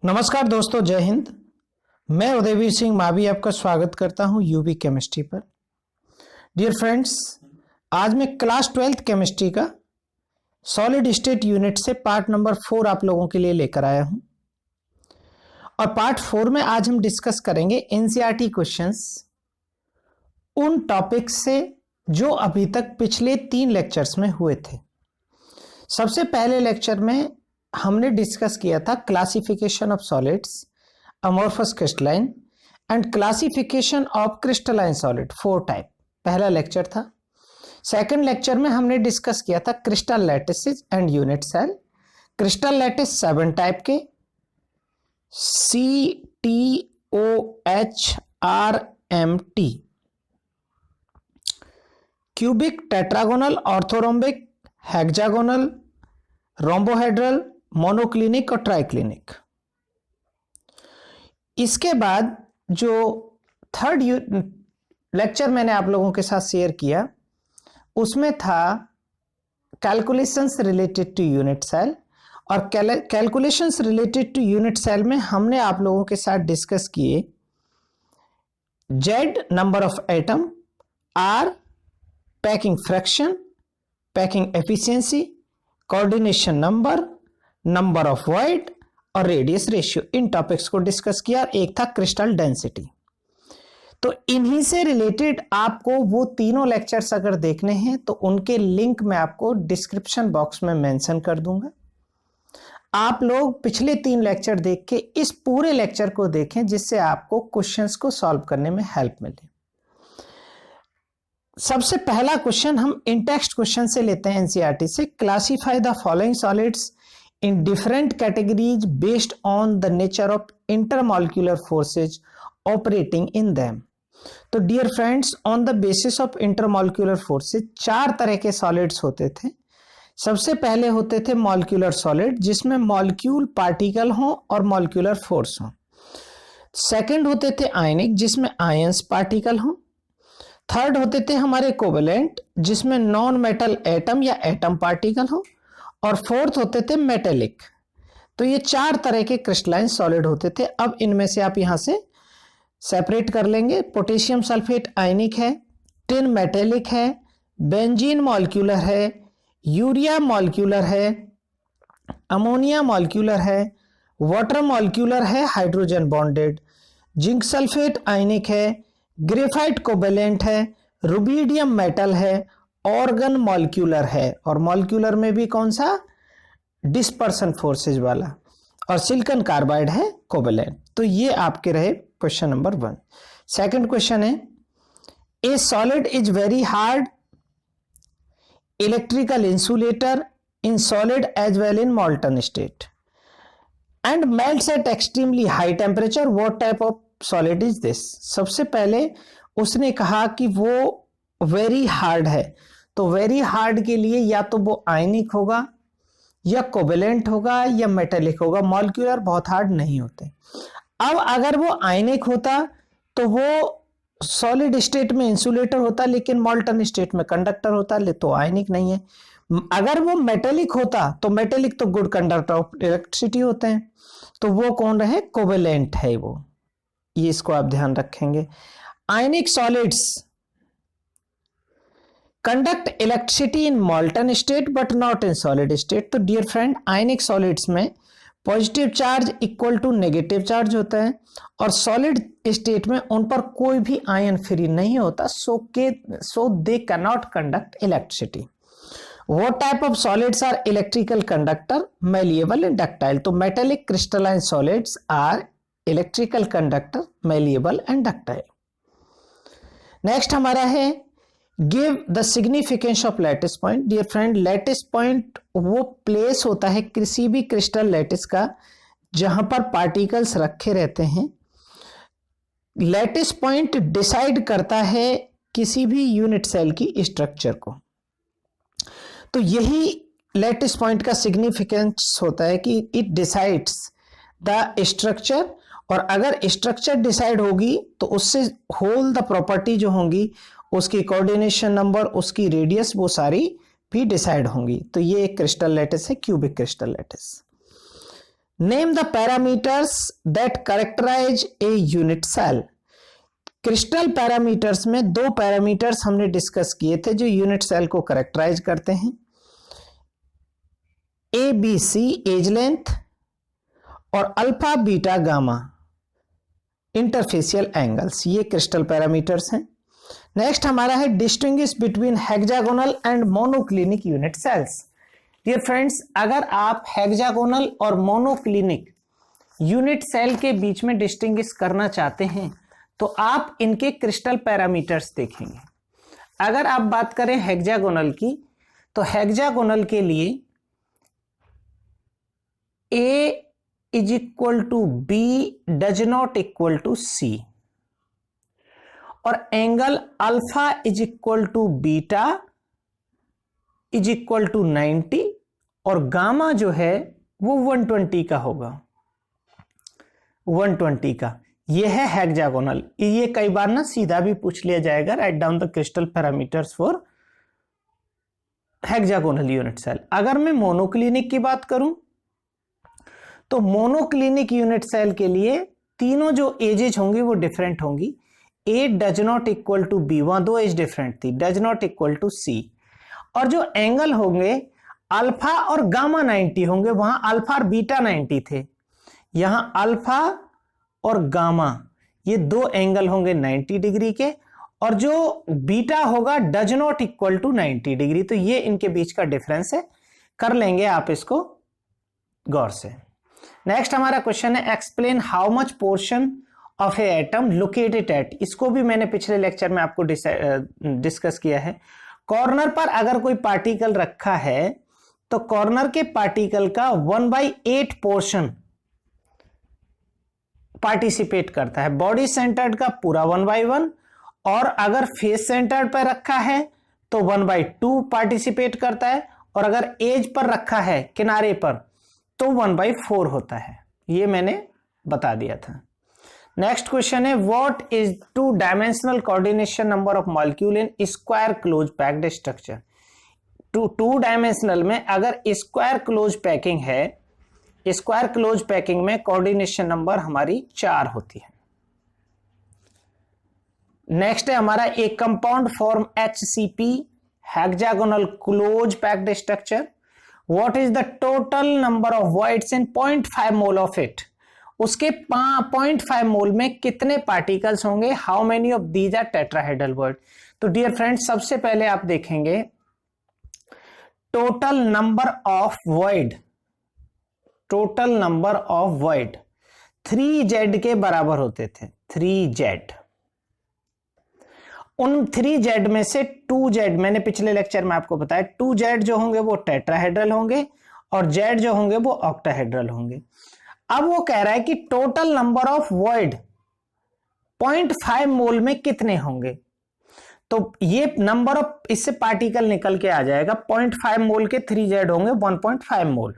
नमस्कार दोस्तों, जय हिंद। मैं उदयवीर सिंह मावी आपका स्वागत करता हूं यूवी केमिस्ट्री पर। डियर फ्रेंड्स, आज मैं क्लास 12th केमिस्ट्री का सॉलिड स्टेट यूनिट से पार्ट नंबर 4 आप लोगों के लिए लेकर आया हूं। और पार्ट 4 में आज हम डिस्कस करेंगे एनसीईआरटी क्वेश्चंस उन टॉपिक्स से जो अभी तक पिछले 3 लेक्चर्स में हुए थे। सबसे पहले लेक्चर में हमने डिस्कस किया था classification of solids, amorphous crystalline and classification of crystalline solid 4 type, पहला लेक्चर था। सेकंड लेक्चर में हमने डिस्कस किया था crystal lattices and unit cell. Crystal lattice 7 type के, CTOHRMT, cubic, tetragonal, orthorhombic, hexagonal, rhombohedral, monoclinic और ट्राइक्लिनिक। इसके बाद जो थर्ड लेक्चर मैंने आप लोगों के साथ शेयर किया उसमें था calculations related to unit cell. और calculations related to unit cell में हमने आप लोगों के साथ डिस्कस किए Z number of atom, R packing fraction, packing efficiency, coordination number, number of void और रेडियस रेशियो। इन टॉपिक्स को डिस्कस किया। एक था क्रिस्टल डेंसिटी। तो इन्हीं से रिलेटेड आपको वो तीनों लेक्चर्स अगर देखने हैं तो उनके लिंक मैं आपको डिस्क्रिप्शन बॉक्स में मेंशन कर दूंगा। आप लोग पिछले 3 लेक्चर देख के इस पूरे लेक्चर को देखें जिससे आपको क्वेश्चंस को सॉल्व करने में हेल्प मिले। सबसे पहला क्वेश्चन हम इन टेक्स्ट क्वेश्चन से लेते हैं एनसीईआरटी से। Classify the following solids in different categories based on the nature of intermolecular forces operating in them. तो dear friends, on the basis of intermolecular forces 4 तरह के सॉलिड्स होते थे। सबसे पहले होते थे मॉलिक्यूलर सॉलिड जिसमें मॉलिक्यूल पार्टिकल हो और मॉलिक्यूलर फोर्स हो। सेकंड होते थे आयनिक जिसमें आयंस पार्टिकल हो। थर्ड होते थे हमारे कोवेलेंट जिसमें नॉन मेटल एटम या एटम पार्टिकल हो। और फोर्थ होते थे मेटेलिक। तो ये 4 तरह के क्रिस्टलाइन सॉलिड होते थे। अब इनमें से आप यहां से सेपरेट कर लेंगे। पोटेशियम सल्फेट आयनिक है, टिन मेटेलिक है, बेंजीन मॉलिक्यूलर है, यूरिया मॉलिक्यूलर है, अमोनिया मॉलिक्यूलर है, वाटर मॉलिक्यूलर है हाइड्रोजन बॉन्डेड, जिंक सल्फेट आयनिक है, ग्रेफाइट कोवेलेंट है, रुबिडियम मेटल है, ऑर्गन मॉलिक्यूलर है। और मॉलिक्यूलर में भी कौन सा? डिस्पर्सन फोर्सेज वाला। और सिलिकॉन कार्बाइड है कोवेलेंट। तो ये आपके रहे क्वेश्चन नंबर 1। सेकंड क्वेश्चन है, a solid is very hard electrical insulator in solid as well in molten state and melts at extremely high temperature. What type of solid is this? सबसे पहले उसने कहा कि वो वेरी हार्ड है। तो very hard के लिए या तो वो आयनिक होगा या कोवेलेंट होगा या मेटेलिक होगा। मॉलिक्यूलर बहुत हार्ड नहीं होते। अब अगर वो आयनिक होता तो वो सॉलिड स्टेट में इंसुलेटर होता, लेकिन मॉल्टन स्टेट में कंडक्टर होता, तो आयनिक नहीं है। अगर वो मेटेलिक होता तो मेटेलिक तो गुड कंडक्टर ऑफ इलेक्ट्रिसिटी होते हैं। तो वो कौन रहे? कोवेलेंट है वो। ये इसको आप ध्यान रखेंगे। Ionic solids conduct electricity in molten state but not in solid state. तो डियर फ्रेंड, आयनिक सॉलिड्स में positive charge equal to negative charge होता है और सॉलिड स्टेट में उन पर कोई भी आयन फ्री नहीं होता। So they can not conduct electricity. What type of solids are electrical conductor? Malleable and ductile. तो metallic crystalline solids are electrical conductor, malleable and ductile. Next हमारा है give the significance of lattice point. Dear friend, lattice point वो place होता है किसी भी crystal lattice का जहां पर पार्टिकल्स रखे रहते हैं। लैटिस पॉइंट डिसाइड करता है किसी भी यूनिट सेल की स्ट्रक्चर को। तो यही लैटिस पॉइंट का सिग्निफिकेंस होता है कि इट डिसाइड्स द स्ट्रक्चर। और अगर स्ट्रक्चर डिसाइड होगी तो उससे होल द प्रॉपर्टी जो होंगी, उसकी कोऑर्डिनेशन नंबर, उसकी रेडियस, वो सारी भी डिसाइड होंगी। तो ये एक क्रिस्टल लैटिस है, cubic crystal lattice. Name the parameters that characterise a unit cell. Crystal parameters में दो पैरामीटर्स हमने डिस्कस किए थे जो यूनिट सेल को कैरेक्टराइज करते हैं, A B C edge length और alpha beta gamma interfacial angles, ये क्रिस्टल पैरामीटर्स हैं। नेक्स्ट हमारा है distinguish between hexagonal and monoclinic unit cells. Dear friends, अगर आप हेक्सागोनल और मोनोक्लिनिक यूनिट सेल के बीच में डिस्टिंग्विश करना चाहते हैं तो आप इनके क्रिस्टल पैरामीटर्स देखेंगे। अगर आप बात करें हेक्सागोनल की तो हेक्सागोनल के लिए A is equal to B does not equal to C और angle alpha is equal to beta is equal to 90 और गामा जो है वो 120 का होगा, 120 का। ये है हेक्सागोनल। ये कई बार ना सीधा भी पूछ लिया जाएगा, write down the crystal parameters for hexagonal unit cell. अगर मैं मोनोक्लिनिक की बात करूं तो मोनोक्लिनिक यूनिट सेल के लिए तीनों जो एजेज होंगी वो डिफरेंट होंगी। A does not equal to B, वहां दो एज डिफरेंट थी, does not equal to C. और जो एंगल होंगे अल्फा और गामा 90 होंगे, वहां अल्फा और बीटा 90 थे, यहां अल्फा और गामा ये दो एंगल होंगे 90 डिग्री के और जो बीटा होगा does not equal to 90 degree. तो ये इनके बीच का डिफरेंस है, कर लेंगे आप इसको गौर से। नेक्स्ट हमारा क्वेश्चन है explain how much portion of A atom located at. इसको भी मैंने पिछले लेक्चर में आपको डिस्कस किया है। कॉर्नर पर अगर कोई पार्टिकल रखा है तो कॉर्नर के पार्टिकल का 1/8 पोर्शन पार्टिसिपेट करता है, बॉडी सेंटर्ड का पूरा 1/1 और अगर फेस सेंटर्ड पर रखा है तो 1/2 पार्टिसिपेट करता है और अगर एज पर रखा है किनारे पर तो 1/4 होता है। ये मैंने बता दिया था। नेक्स्ट क्वेश्चन है what is 2 dimensional coordination number of molecule in square close packed structure. 2 dimensional में अगर स्क्वायर क्लोज पैकिंग है, स्क्वायर क्लोज पैकिंग में कोऑर्डिनेशन नंबर हमारी 4 होती है। नेक्स्ट है हमारा एक compound form HCP hexagonal close packed structure. What is the total number of voids in 0.5 mole of it. उसके 0.5 मोल में कितने पार्टिकल्स होंगे, how many of these are tetrahedral void. तो डियर फ्रेंड्स सबसे पहले आप देखेंगे total number of void, total number of void 3Z के बराबर होते थे, 3Z। उन 3Z में से 2Z मैंने पिछले लेक्चर में आपको बताया 2Z जो होंगे वो टेट्राहेड्रल होंगे और Z जो होंगे वो ऑक्टाहेड्रल होंगे। अब वो कह रहा है कि टोटल नंबर ऑफ वॉइड 0.5 मोल में कितने होंगे। तो ये नंबर ऑफ इससे पार्टिकल निकल के आ जाएगा, 0.5 मोल के 3Z होंगे 1.5 मोल।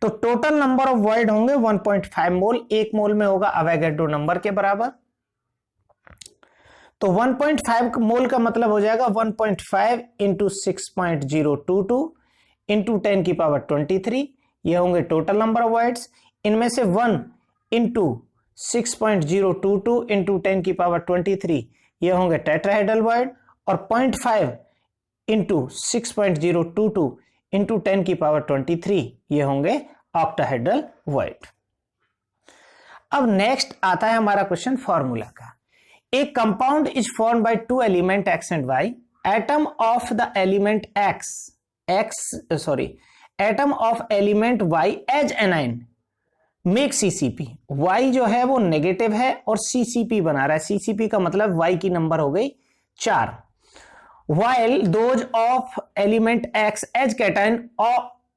तो टोटल नंबर ऑफ वॉइड होंगे 1.5 मोल, 1 मोल में होगा अवोगाड्रो नंबर के बराबर। तो 1.5 मोल का मतलब हो जाएगा 1.5 इंटू 6.022 इंटू 10 की पावर 23। ये होंगे टोटल नंबर ऑफ वॉइड्स। इनमें से 1 इंटू 6.022 इंटू 10 की पावर 23 ये होंगे टेट्राहेड्रल वॉइड और 0.5 इंटू 6.022 इंटू 10 की पावर 23 ये होंगे ऑक्टाहेड्रल वॉइड। अब नेक्स्ट आता है हमारा क्वेश्चन फॉर्मूला का। A compound is formed by 2 elements X and Y. Atom of the element atom of element Y as anion make CCP. Y जो है वो नेगेटिव है और CCP बना रहा है। CCP का मतलब Y की नंबर हो गई 4. While those of element X as cation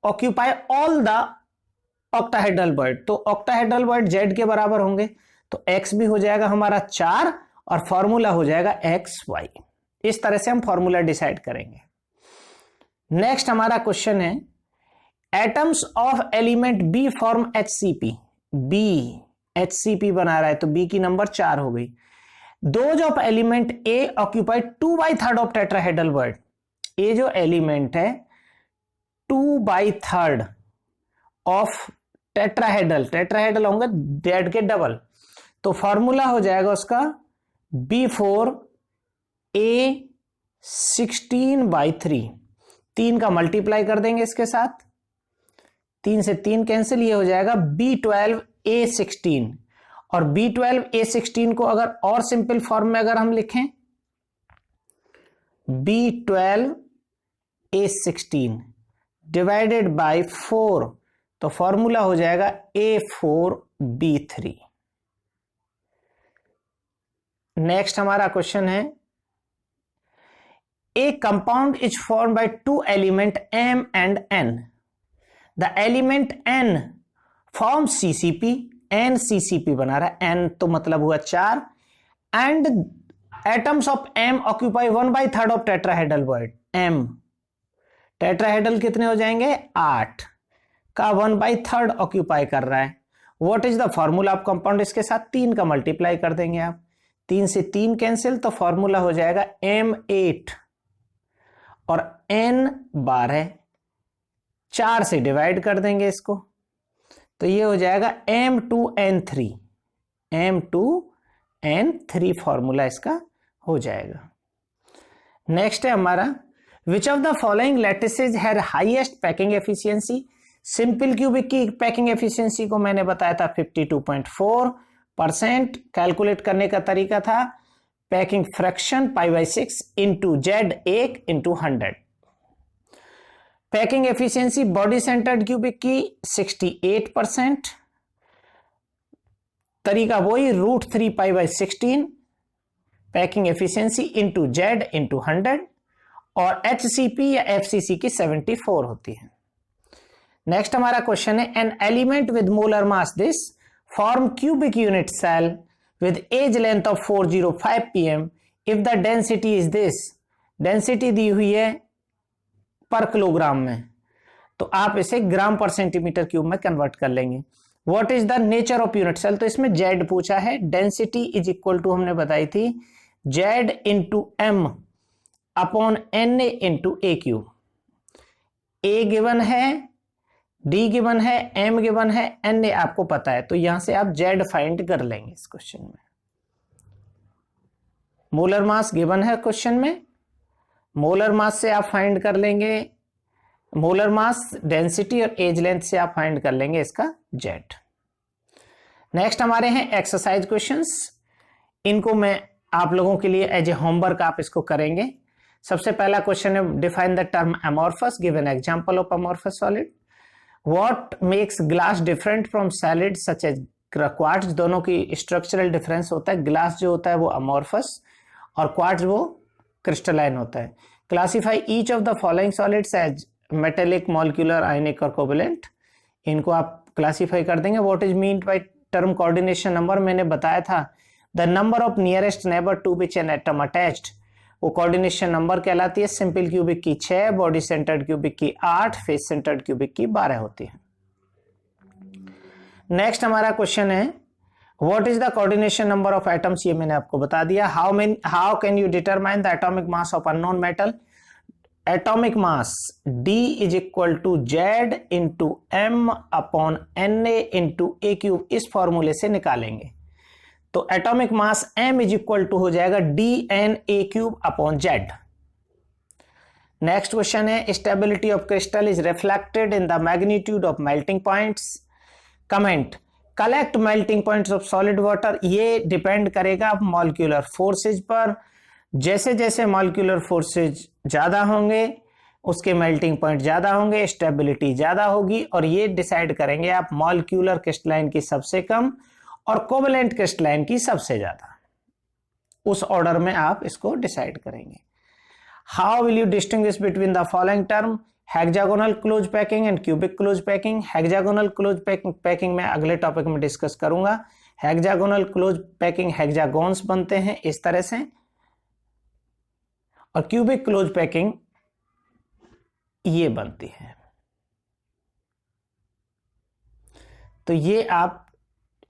occupy all the octahedral void. तो octahedral void Z के बराबर होंगे तो X भी हो जाएगा हमारा 4 और फॉर्मूला हो जाएगा XY। इस तरह से हम फॉर्मूला डिसाइड करेंगे। नेक्स्ट हमारा क्वेश्चन है atoms of element B form HCP। B HCP बना रहा है तो B की नंबर 4 हो गई। Those of element A occupy 2/3 of tetrahedral void. A जो एलिमेंट है 2/3 ऑफ टेट्राहेड्रल होंगे जेड के डबल, तो फॉर्मूला हो जाएगा उसका B4A16/3, 3 का मल्टीप्लाई कर देंगे इसके साथ, 3 से 3 कैंसिल, ये हो जाएगा B12A16। और B12A16 को अगर और सिंपल फॉर्म में अगर हम लिखें B12A16 डिवाइडेड बाय 4, तो फॉर्मूला हो जाएगा A4B3। नेक्स्ट हमारा क्वेश्चन है, ए compound is form by 2 element M and N, the element N form CCP, N CCP बना रहा है, N तो मतलब हुआ 4, and atoms of M occupy 1/3 of tetrahedral void M, tetrahedral कितने हो जाएंगे 8 का 1/3 ऑक्यूपाई कर रहा है। What is the formula of compound, इसके साथ 3 का मल्टीप्लाई कर देंगे आप, 3 से 3 कैंसिल, तो फॉर्मूला हो जाएगा M8 और N12, 4 से डिवाइड कर देंगे इसको, तो ये हो जाएगा M2N3, M2N3 फॉर्मूला इसका हो जाएगा। नेक्स्ट है हमारा, which of the following lattices have highest packing efficiency. Simple cubic की पैकिंग एफिशिएंसी को मैंने बताया था 52.4%। कैलकुलेट करने का तरीका था packing fraction π/6 into Z1 into 100। Packing efficiency body centred cubic की 68%, तरीका वही √3 π/16 packing efficiency into Z into 100, और HCP या FCC की 74 होती है। नेक्स्ट हमारा क्वेश्चन है, an element with molar mass this form cubic unit cell with edge length of 405 pm if the density is this. Density दी हुई है पर किलोग्राम में, तो आप इसे ग्राम पर सेंटीमीटर क्यूब में कन्वर्ट कर लेंगे। What is the nature of unit cell, तो इसमें Z पूछा है, डेंसिटी इज इक्वल टू हमने बताई थी Z into M upon Na into A cube. A given है, D गिवन है, M गिवन है, Na आपको पता है, तो यहां से आप Z फाइंड कर लेंगे इस क्वेश्चन में। मोलर मास गिवन है क्वेश्चन में, मोलर मास से आप फाइंड कर लेंगे मोलर मास, डेंसिटी और एज लेंथ से आप फाइंड कर लेंगे इसका Z। नेक्स्ट हमारे हैं एक्सरसाइज क्वेश्चंस, इनको मैं आप लोगों के लिए एज ए होमवर्क आप इसको करेंगे। सबसे पहला क्वेश्चन है, define the term amorphous, give an example of amorphous solid. What makes glass different from solid such as quartz, दोनों की स्ट्रक्चरल डिफरेंस होता है, ग्लास जो होता है वो अमोर्फस और क्वार्ट्ज वो क्रिस्टलाइन होता है। Classify each of the following solids as metallic, molecular, ionic और कोवेलेंट, इनको आप क्लासिफाई कर देंगे। What is mean by term coordination number, मैंने बताया था the number of nearest neighbour to which an atom attached, वो कोऑर्डिनेशन नंबर कहलाती है। सिंपल क्यूबिक की 6, बॉडी सेंटर्ड क्यूबिक की 8, फेस सेंटर्ड क्यूबिक की 12 होती है। नेक्स्ट हमारा क्वेश्चन है, what is the coordination number of atoms, ये मैंने आपको बता दिया। How can you determine the atomic mass of unknown metal. Atomic mass D is equal to Z into M upon Na into A cube, इस फॉर्मूले से निकालेंगे, तो atomic mass M is equal to हो जाएगा DNA cube upon Z। Next question है, stability of crystal is reflected in the magnitude of melting points. Comment, collect melting points of solid water, ये depend करेगा molecular forces पर। जैसे जैसे molecular forces ज्यादा होंगे उसके मेल्टिंग पॉइंट ज्यादा होंगे, स्टेबिलिटी ज्यादा होगी, और ये डिसाइड करेंगे आप मॉलिक्यूलर क्रिस्टलाइन की सबसे कम और कोवेलेंट क्रिस्टलाइन की सबसे ज्यादा, उस ऑर्डर में आप इसको डिसाइड करेंगे। How will you distinguish between the following term, hexagonal close packing and cubic close packing. Hexagonal close packing में अगले टॉपिक में डिस्कस करूंगा। हेक्सागोनल क्लोज पैकिंग, हेक्सागोन्स बनते हैं इस तरह से, और क्यूबिक क्लोज पैकिंग ये बनती है। तो ये आप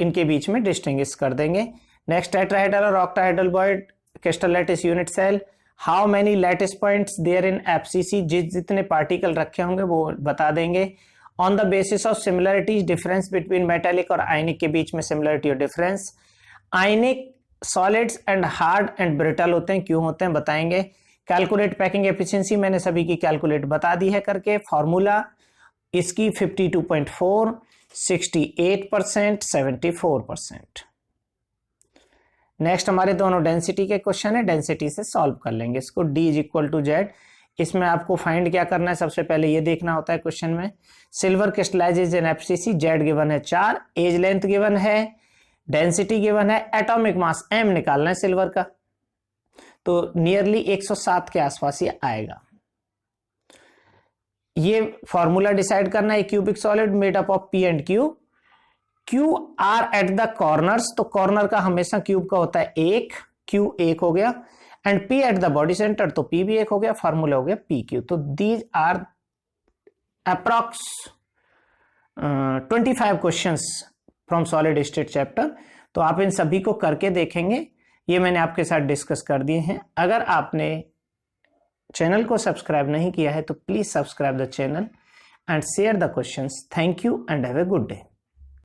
इनके बीच में डिस्टिंग्विश कर देंगे। नेक्स्ट, टेट्राहेड्रल और octahedral void crystal lattice unit cell, how many lattice points there in FCC, जितने पार्टिकल रखे होंगे वो बता देंगे। On the basis of similarities difference between metallic और आयनिक के बीच में सिमिलरिटी और difference. Ionic solids and hard and brittle होते हैं, क्यों होते हैं बताएंगे। कैलकुलेट पैकिंग एफिशिएंसी, मैंने सभी की कैलकुलेट बता दी है करके। फॉर्मूला इसकी 52.4, 68%, 74%। नेक्स्ट हमारे दोनों डेंसिटी के क्वेश्चन है, डेंसिटी से सॉल्व कर लेंगे इसको। D is equal to Z. इसमें आपको फाइंड क्या करना है, सबसे पहले ये देखना होता है क्वेश्चन में, silver crystallisation FCC, Z given है 4, एज लेंथ गिवन है, डेंसिटी गिवन है, एटॉमिक मास m निकालना है सिल्वर का, तो नियरली 107 के आसपास ये आएगा। ये फॉर्मूला डिसाइड करना है, cubic solid made up of P and Q, Q are at the corners, तो कॉर्नर का हमेशा क्यूब का होता है 1, Q 1 हो गया, and P at the body centre, तो P भी 1 हो गया, फॉर्मूला हो गया PQ। तो these are approx 25 questions from solid state chapter. तो आप इन सभी को करके देखेंगे, ये मैंने आपके साथ डिस्कस कर दिए हैं। अगर आपने चैनल को सब्सक्राइब नहीं किया है तो please subscribe the channel and share the questions. Thank you and have a good day.